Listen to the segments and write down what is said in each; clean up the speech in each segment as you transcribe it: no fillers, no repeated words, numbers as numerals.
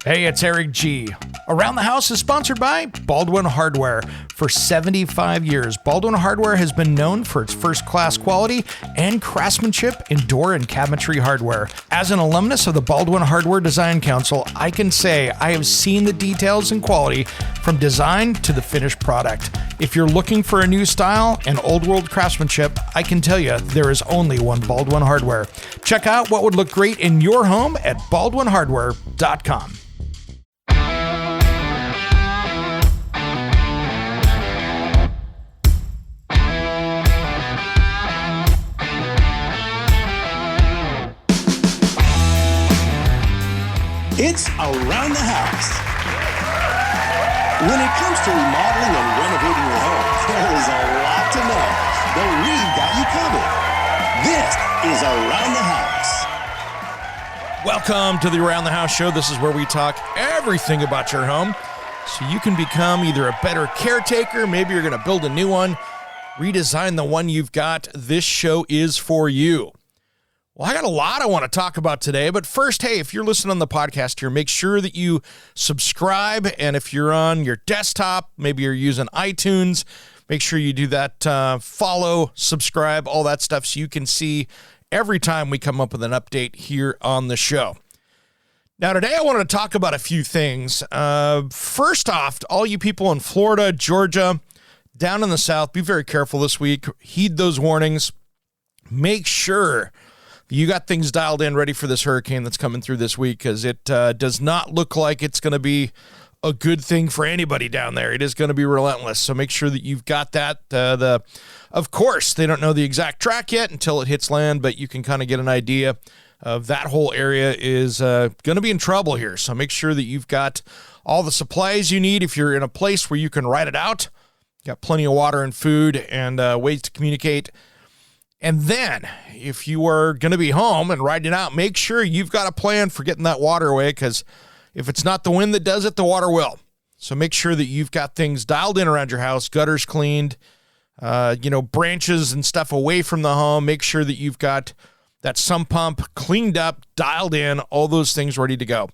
Hey, it's Eric G. Around the House is sponsored by Baldwin Hardware. For 75 years, Baldwin Hardware has been known for its first-class quality and craftsmanship in door and cabinetry hardware. As an alumnus of the Baldwin Hardware Design Council, I can say I have seen the details and quality from design to the finished product. If you're looking for a new style and old-world craftsmanship, I can tell you there is only one Baldwin Hardware. Check out what would look great in your home at baldwinhardware.com. It's Around the House. When it comes to remodeling and renovating your home, there is a lot to know, but we've got you covered. This is Around the House. Welcome to the Around the House show. This is where we talk everything about your home so you can become either a better caretaker, maybe you're going to build a new one, redesign the one you've got. This show is for you. Well, I got a lot I want to talk about today, but first, hey, if you're listening on the podcast here, make sure that you subscribe, and if you're on your desktop, maybe you're using iTunes, make sure you do that, follow, subscribe, all that stuff, so you can see every time we come up with an update here on the show. Now, today I wanted to talk about a few things. First off, all you people in Florida, Georgia, down in the South, be very careful this week. Heed those warnings. Make sure you got things dialed in ready for this hurricane that's coming through this week, because it does not look like it's going to be a good thing for anybody down there. It is going to be relentless, so make sure that you've got that. Of course, they don't know the exact track yet until it hits land, but you can kind of get an idea of that whole area is going to be in trouble here. So make sure that you've got all the supplies you need. If you're in a place where you can ride it out, got plenty of water and food and ways to communicate. And then, if you are going to be home and riding out, make sure you've got a plan for getting that water away, because if it's not the wind that does it, the water will. So make sure that you've got things dialed in around your house, gutters cleaned, branches and stuff away from the home. Make sure that you've got that sump pump cleaned up, dialed in, all those things ready to go.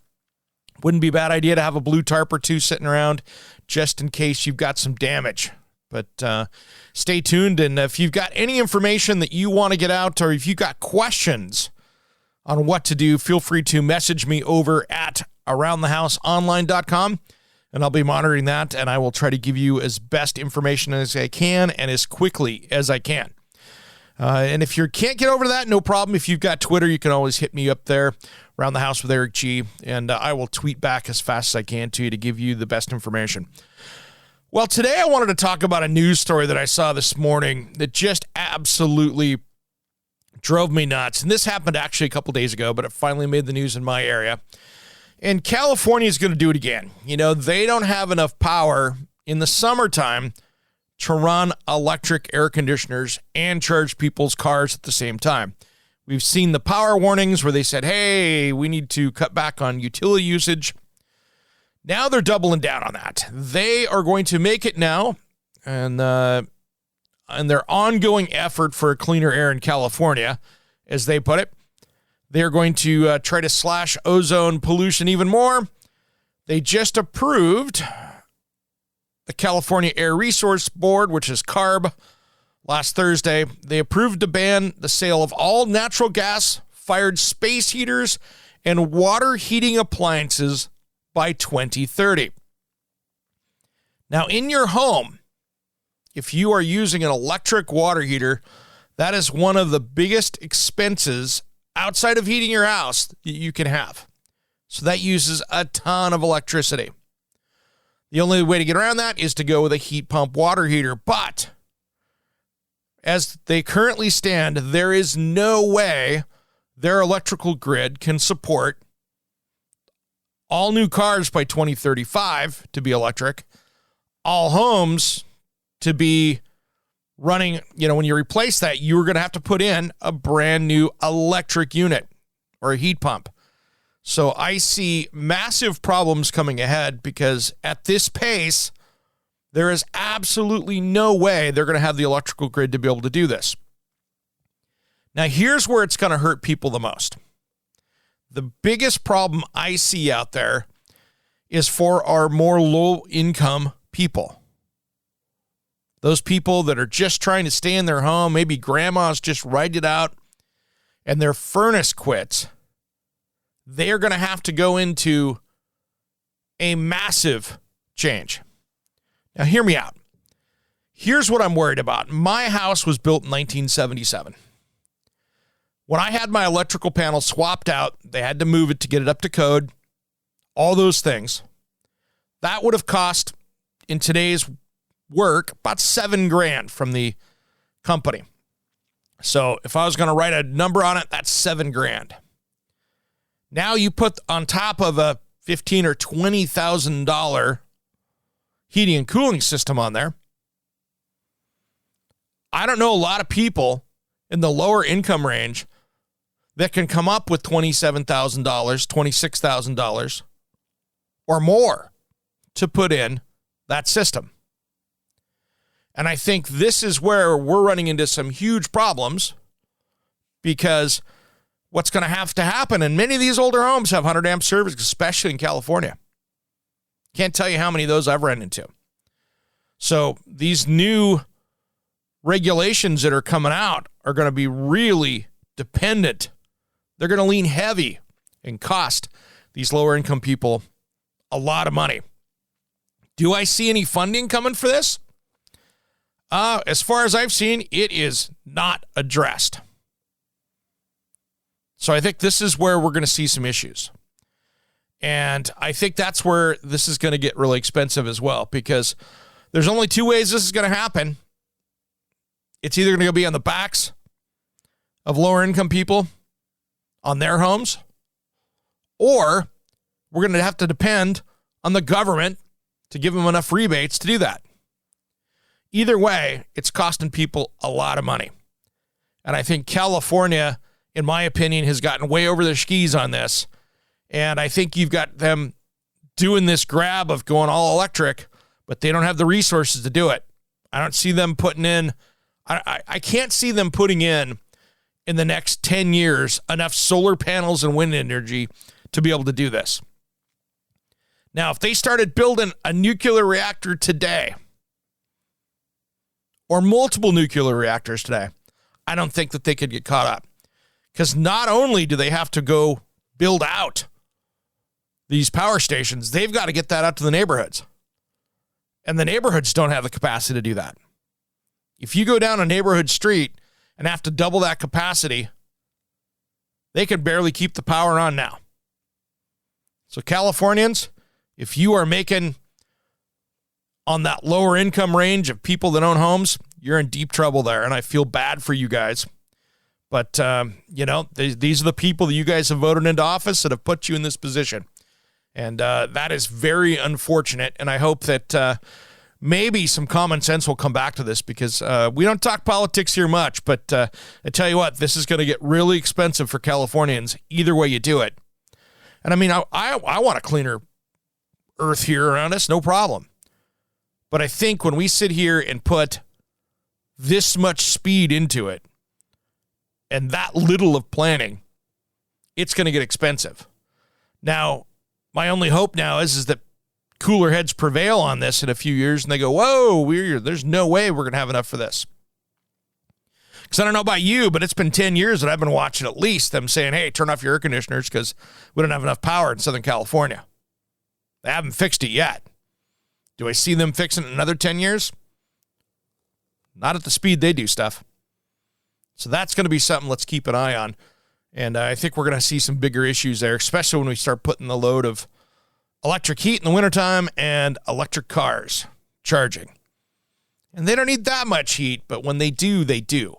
Wouldn't be a bad idea to have a blue tarp or two sitting around just in case you've got some damage. But stay tuned, and if you've got any information that you want to get out, or if you've got questions on what to do, feel free to message me over at aroundthehouseonline.com, and I'll be monitoring that, and I will try to give you as best information as I can and as quickly as I can. And if you can't get over to that, no problem. If you've got Twitter, you can always hit me up there, Around the House with Eric G, and I will tweet back as fast as I can to you to give you the best information. Well, today I wanted to talk about a news story that I saw this morning that just absolutely drove me nuts. And this happened actually a couple days ago, but it finally made the news in my area. And California is going to do it again. You know, they don't have enough power in the summertime to run electric air conditioners and charge people's cars at the same time. We've seen the power warnings where they said, hey, we need to cut back on utility usage. Now they're doubling down on that. They are going to make it now, and their ongoing effort for cleaner air in California, as they put it, they're going to try to slash ozone pollution even more. They just approved the California Air Resource Board, which is CARB, last Thursday. They approved to ban the sale of all natural gas-fired space heaters and water heating appliances by 2030. Now, in your home, if you are using an electric water heater, that is one of the biggest expenses outside of heating your house that you can have. So that uses a ton of electricity. The only way to get around that is to go with a heat pump water heater. But as they currently stand, there is no way their electrical grid can support all new cars by 2035 to be electric, all homes to be running, when you replace that, you're going to have to put in a brand new electric unit or a heat pump. So I see massive problems coming ahead, because at this pace, there is absolutely no way they're going to have the electrical grid to be able to do this. Now, here's where it's going to hurt people the most. The biggest problem I see out there is for our more low-income people. Those people that are just trying to stay in their home, maybe grandma's just write it out, and their furnace quits. They're going to have to go into a massive change. Now, hear me out. Here's what I'm worried about. My house was built in 1977. When I had my electrical panel swapped out, they had to move it to get it up to code, all those things. That would have cost, in today's work, about $7,000 from the company. So if I was going to write a number on it, that's $7,000. Now you put on top of a $15,000 or $20,000 heating and cooling system on there. I don't know a lot of people in the lower income range that can come up with $27,000, $26,000 or more to put in that system. And I think this is where we're running into some huge problems, because what's going to have to happen, and many of these older homes have 100 amp service, especially in California. Can't tell you how many of those I've run into. So these new regulations that are coming out are going to be really dependent. They're going to lean heavy and cost these lower income people a lot of money. Do I see any funding coming for this? As far as I've seen, it is not addressed. So I think this is where we're going to see some issues. And I think that's where this is going to get really expensive as well, because there's only two ways this is going to happen. It's either going to be on the backs of lower income people on their homes, or we're going to have to depend on the government to give them enough rebates to do that. Either way, it's costing people a lot of money. And I think California, in my opinion, has gotten way over their skis on this. And I think you've got them doing this grab of going all electric, but they don't have the resources to do it. I don't see them putting in, I can't see them putting in the next 10 years enough solar panels and wind energy to be able to do this. Now, if they started building a nuclear reactor today, or multiple nuclear reactors today, I don't think that they could get caught up. Because not only do they have to go build out these power stations, they've got to get that out to the neighborhoods. And the neighborhoods don't have the capacity to do that. If you go down a neighborhood street and have to double that capacity, they can barely keep the power on now. So Californians, if you are making on that lower income range of people that own homes, you're in deep trouble there. And I feel bad for you guys. But, these are the people that you guys have voted into office that have put you in this position. And that is very unfortunate. And I hope that maybe some common sense will come back to this, because we don't talk politics here much. But I tell you what, this is going to get really expensive for Californians either way you do it. And I mean, I want a cleaner earth here around us, no problem. But I think when we sit here and put this much speed into it and that little of planning, it's going to get expensive. Now, my only hope now is that cooler heads prevail on this in a few years and they go, whoa, there's no way we're going to have enough for this. Because I don't know about you, but it's been 10 years that I've been watching at least them saying, hey, turn off your air conditioners because we don't have enough power in Southern California. They haven't fixed it yet. Do I see them fixing it in another 10 years? Not at the speed they do stuff. So that's going to be something let's keep an eye on. And I think we're going to see some bigger issues there, especially when we start putting the load of electric heat in the wintertime and electric cars charging. And they don't need that much heat, but when they do, they do.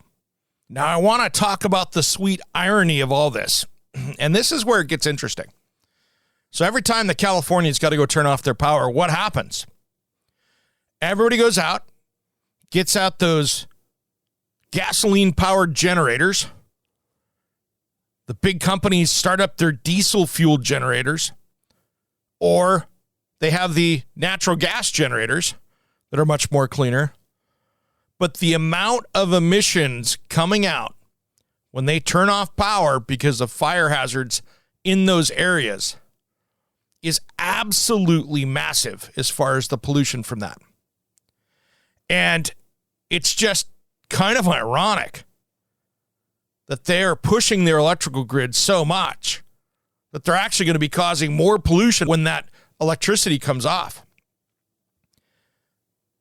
Now, I want to talk about the sweet irony of all this. And this is where it gets interesting. So every time the Californians got to go turn off their power, what happens? Everybody goes out, gets out those gasoline-powered generators. The big companies start up their diesel-fueled generators, or they have the natural gas generators that are much more cleaner. But the amount of emissions coming out when they turn off power because of fire hazards in those areas is absolutely massive as far as the pollution from that. And it's just kind of ironic that they're pushing their electrical grid so much that they're actually going to be causing more pollution when that electricity comes off.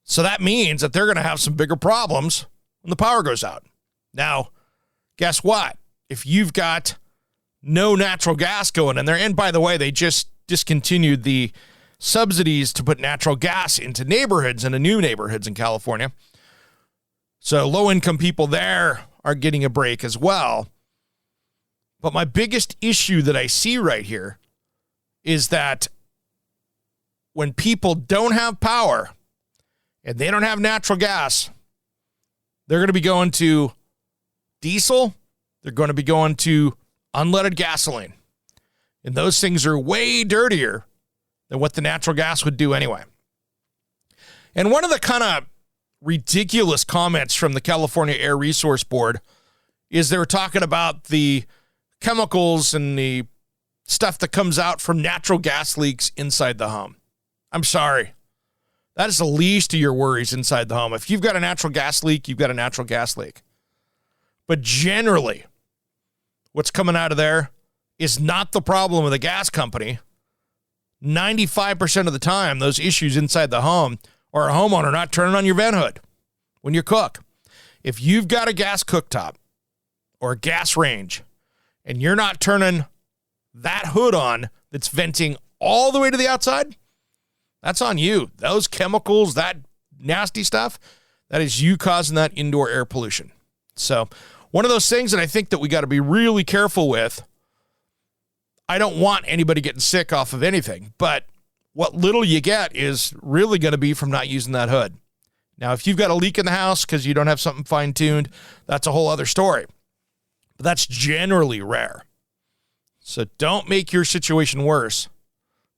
So that means that they're going to have some bigger problems when the power goes out. Now, guess what? If you've got no natural gas going in there, and by the way, they just discontinued the subsidies to put natural gas into neighborhoods, into new neighborhoods in California. So low-income people there are getting a break as well. But my biggest issue that I see right here is that when people don't have power and they don't have natural gas, they're going to be going to diesel. They're going to be going to unleaded gasoline. And those things are way dirtier than what the natural gas would do anyway. And one of the kind of ridiculous comments from the California Air Resource Board is they were talking about the chemicals and the stuff that comes out from natural gas leaks inside the home. I'm sorry. That is the least of your worries inside the home. If you've got a natural gas leak, you've got a natural gas leak. But generally, what's coming out of there is not the problem of the gas company. 95% of the time, those issues inside the home are a homeowner not turning on your vent hood when you cook. If you've got a gas cooktop or a gas range and you're not turning that hood on that's venting all the way to the outside, that's on you. Those chemicals, that nasty stuff, that is you causing that indoor air pollution. So one of those things that I think that we got to be really careful with. I don't want anybody getting sick off of anything, but what little you get is really going to be from not using that hood. Now, if you've got a leak in the house because you don't have something fine-tuned, that's a whole other story. But that's generally rare. So don't make your situation worse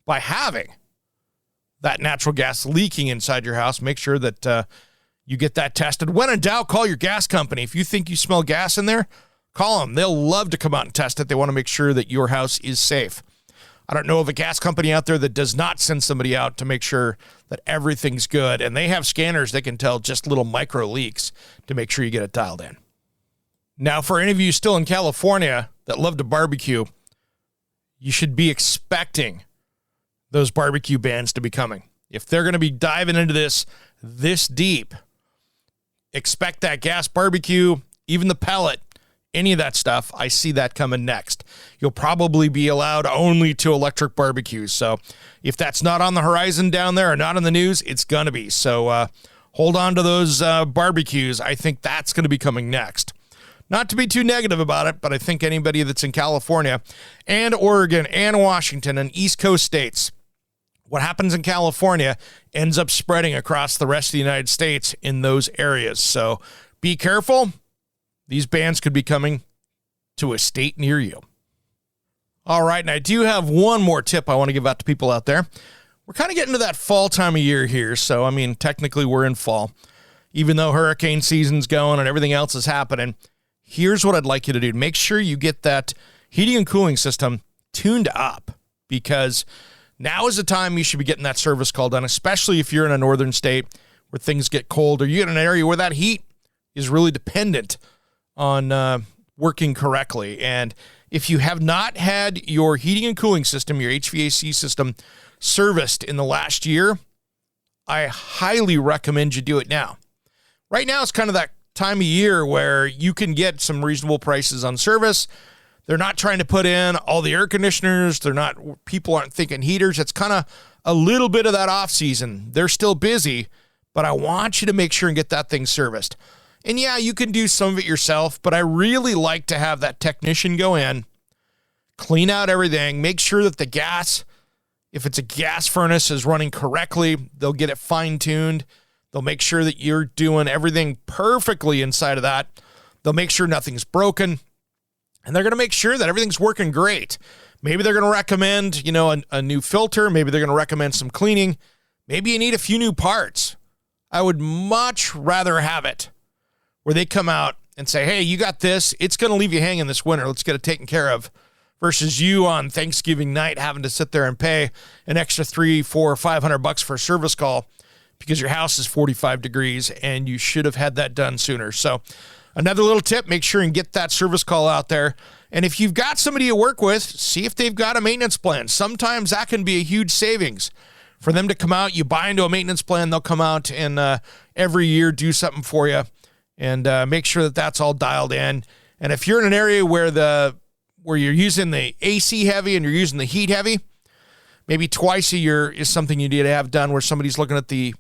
by having that natural gas leaking inside your house. Make sure that you get that tested. When in doubt, call your gas company. If you think you smell gas in there, call them. They'll love to come out and test it. They want to make sure that your house is safe. I don't know of a gas company out there that does not send somebody out to make sure that everything's good. And they have scanners that can tell just little micro leaks to make sure you get it dialed in. Now, for any of you still in California that love to barbecue, you should be expecting those barbecue bans to be coming. If they're going to be diving into this deep, expect that gas barbecue, even the pellet, any of that stuff. I see that coming next. You'll probably be allowed only to electric barbecues. So if that's not on the horizon down there or not in the news, it's going to be. So hold on to those barbecues. I think that's going to be coming next. Not to be too negative about it, but I think anybody that's in California and Oregon and Washington and East Coast states, what happens in California ends up spreading across the rest of the United States in those areas. So be careful. These bans could be coming to a state near you. All right, and I do have one more tip I want to give out to people out there. We're kind of getting to that fall time of year here. So, I mean, technically we're in fall. Even though hurricane season's going and everything else is happening, here's what I'd like you to do. Make sure you get that heating and cooling system tuned up, because now is the time you should be getting that service call done, especially if you're in a northern state where things get cold, or you're in an area where that heat is really dependent on working correctly. And if you have not had your heating and cooling system, your HVAC system, serviced in the last year, I highly recommend you do it now. Right now, it's kind of that time of year where you can get some reasonable prices on service. They're not trying to put in all the air conditioners. People aren't thinking heaters. It's kind of a little bit of that off season. They're still busy, but I want you to make sure and get that thing serviced. And yeah, you can do some of it yourself, but I really like to have that technician go in, clean out everything, make sure that the gas, if it's a gas furnace, is running correctly. They'll get it fine-tuned. They'll make sure that you're doing everything perfectly inside of that. They'll make sure nothing's broken, and they're going to make sure that everything's working great. Maybe they're going to recommend, a new filter. Maybe they're going to recommend some cleaning. Maybe you need a few new parts. I would much rather have it where they come out and say, hey, you got this. It's going to leave you hanging this winter. Let's get it taken care of, versus you on Thanksgiving night having to sit there and pay an extra $300, $400, $500 for a service call because your house is 45 degrees and you should have had that done sooner. So another little tip, make sure and get that service call out there. And if you've got somebody you work with, see if they've got a maintenance plan. Sometimes that can be a huge savings for them to come out. You buy into a maintenance plan, they'll come out and every year do something for you and make sure that that's all dialed in. And if you're in an area where you're using the AC heavy and you're using the heat heavy, maybe twice a year is something you need to have done where somebody's looking at the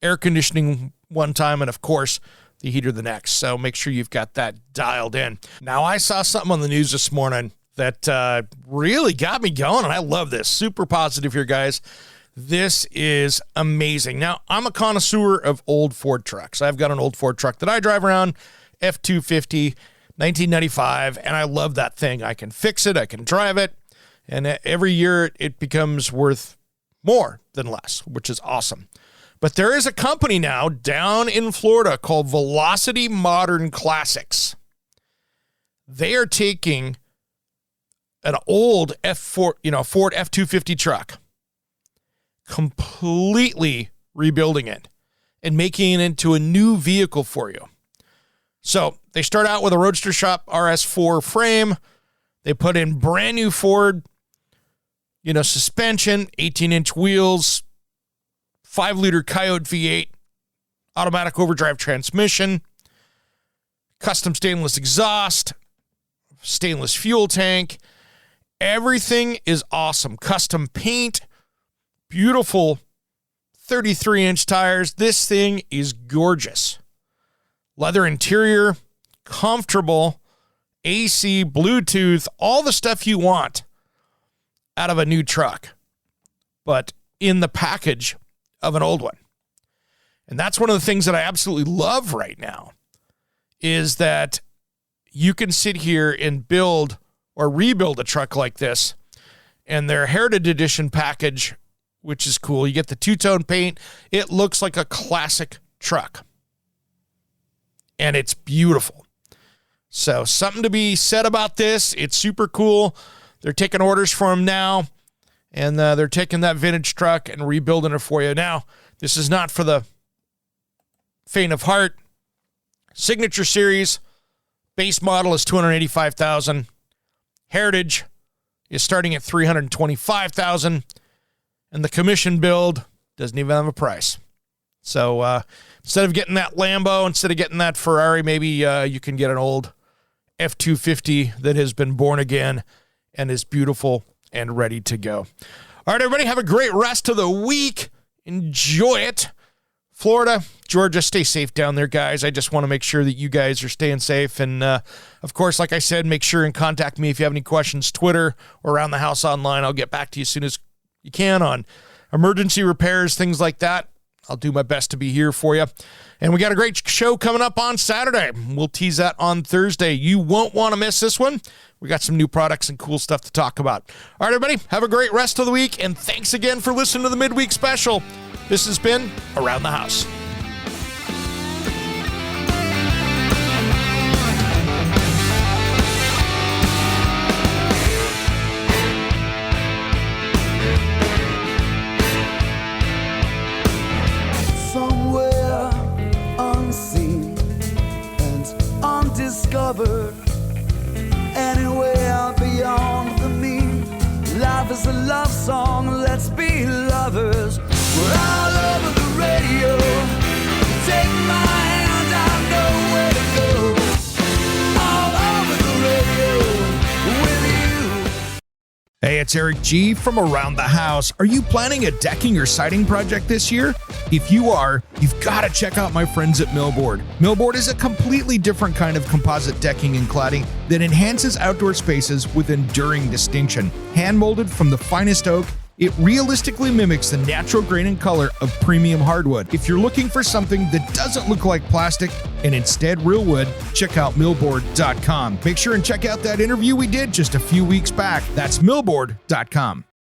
air conditioning one time and, of course, the heater the next. So make sure you've got that dialed in. Now, I saw something on the news this morning that really got me going, and I love this. Super positive here, guys. This is amazing. Now, I'm a connoisseur of old Ford trucks. I've got an old Ford truck that I drive around, F250, 1995, and I love that thing. I can fix it, I can drive it, and every year it becomes worth more than less, which is awesome. But there is a company now down in Florida called Velocity Modern Classics. They are taking an old Ford F250 truck, completely rebuilding it and making it into a new vehicle for you. So they start out with a Roadster Shop RS4 frame. They put in brand new Ford, suspension, 18-inch wheels, 5-liter Coyote V8, automatic overdrive transmission, custom stainless exhaust, stainless fuel tank. Everything is awesome. Custom paint, beautiful 33-inch tires. This thing is gorgeous. Leather interior, comfortable, AC, Bluetooth, all the stuff you want out of a new truck, but in the package of an old one. And that's one of the things that I absolutely love right now is that you can sit here and build or rebuild a truck like this, and their Heritage Edition package, which is cool. You get the two-tone paint. It looks like a classic truck, and it's beautiful. So something to be said about this. It's super cool. They're taking orders for them now, and they're taking that vintage truck and rebuilding it for you. Now, this is not for the faint of heart. Signature Series, base model is $285,000. Heritage is starting at $325,000, and the commission build doesn't even have a price. So instead of getting that Lambo, instead of getting that Ferrari, maybe you can get an old F250 that has been born again and is beautiful and ready to go. All right, everybody, have a great rest of the week. Enjoy it. Florida, Georgia, stay safe down there, guys. I just want to make sure that you guys are staying safe. And, of course, like I said, make sure and contact me if you have any questions, Twitter or Around the House online. I'll get back to you as soon as you can on emergency repairs, things like that. I'll do my best to be here for you. And we got a great show coming up on Saturday. We'll tease that on Thursday. You won't want to miss this one. We got some new products and cool stuff to talk about. All right, everybody, have a great rest of the week. And thanks again for listening to the Midweek Special. This has been Around the House. Somewhere unseen and undiscovered, anywhere beyond the mean. Life is a love song, let's be lovers. We're all over the radio. Take my hand, I know where to go. All over the radio with you. Hey, it's Eric G. from Around the House. Are you planning a decking or siding project this year? If you are, you've got to check out my friends at Millboard. Millboard is a completely different kind of composite decking and cladding that enhances outdoor spaces with enduring distinction. Hand-molded from the finest oak, it realistically mimics the natural grain and color of premium hardwood. If you're looking for something that doesn't look like plastic and instead real wood, check out millboard.com. Make sure and check out that interview we did just a few weeks back. That's millboard.com.